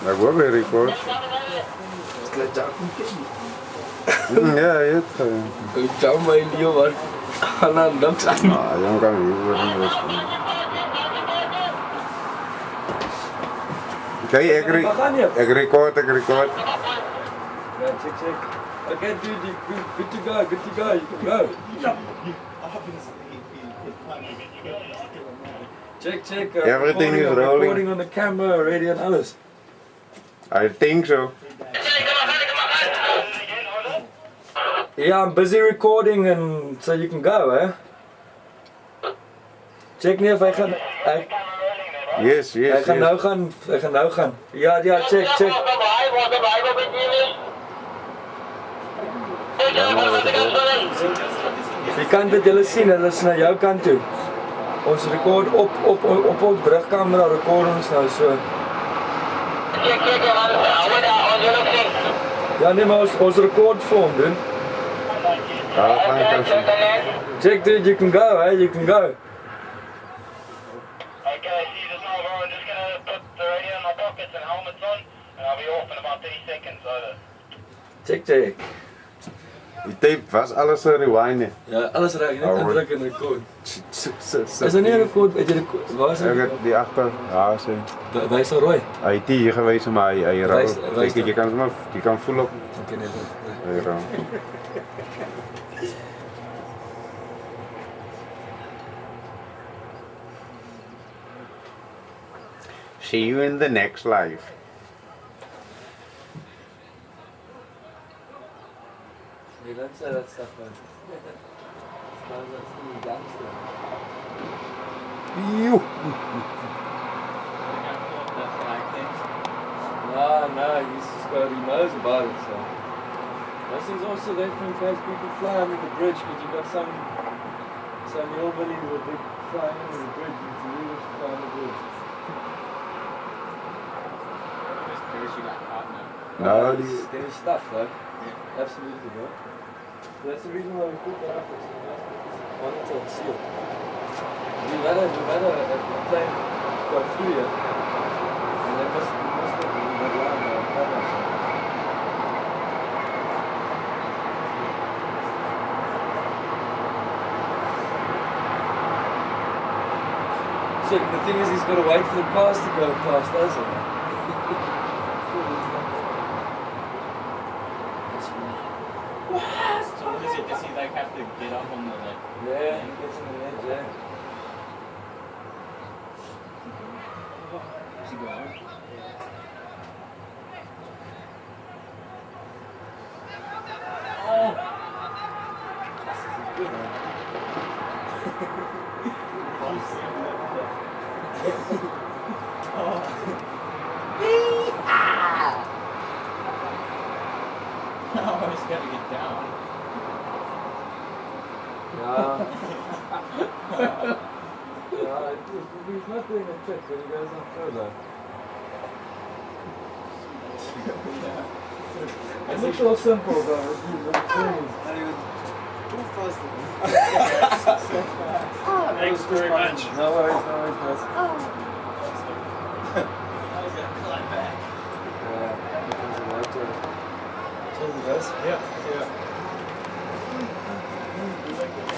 Maar we hebben record. Ja, het. Ciao my Leo man. Ana niks aan. Ah, jong kan hier worden rustig. Kijk, ik record. Yeah, check. Okay, dude, good to go. You can go. Check. Everything is rolling. Recording on the camera, radio and alles. I think so. Yeah, I'm busy recording and so you can go, eh? Check nie of hy gaan Yes. Hy gaan nou gaan. Ja, check. Jy kan dit julle sien, hulle is na jou kant toe. Ons rekord op ons brugkamera rekord ons nou so. Ja, nee, maar ons rekord vir hom doen. Check dude, you can go, eh? You can go. Okay, see this now, bro. I'm just gonna put the radio in my pockets and helmets on, and I'll be off in about 30 seconds. Over. Check. Die tape was alles rewind. Ja, alles reg, net indruk en rekord. Is Is er nie 'n rekord? Het jy die waar is Ek dit? het die agter, ja, sê. Wys al rooi. Hy het hier gewys maar hy raak. Wys Kyk, jy kan voel op. Okay, nee. Hy raak. See you in the next life. You don't say that stuff, man. That's the gangster. You. No, he knows about it, so. Those things also there for in case people fly under the bridge, because you've got some hillbillies with big flying under the bridge, and it's illegal to fly on the bridge. No, There's stuff though. Yeah. Absolutely, bro. That's the reason why we put that up. It's one seal. We've had a plane go through here, and they must have been around the camera. So the thing is, he's got to wait for the cars to go past, doesn't he? Does he like have to get up on the like? Yeah, he gets on the edge, yeah. Does he go on? Oh! This is good, man. No, he's got to get down. Yeah. He's not doing a trick when he goes on further. It looks all simple though. Thanks very much. No worries, guys. I was gonna climb back. Yeah, it was a lot to. Yeah.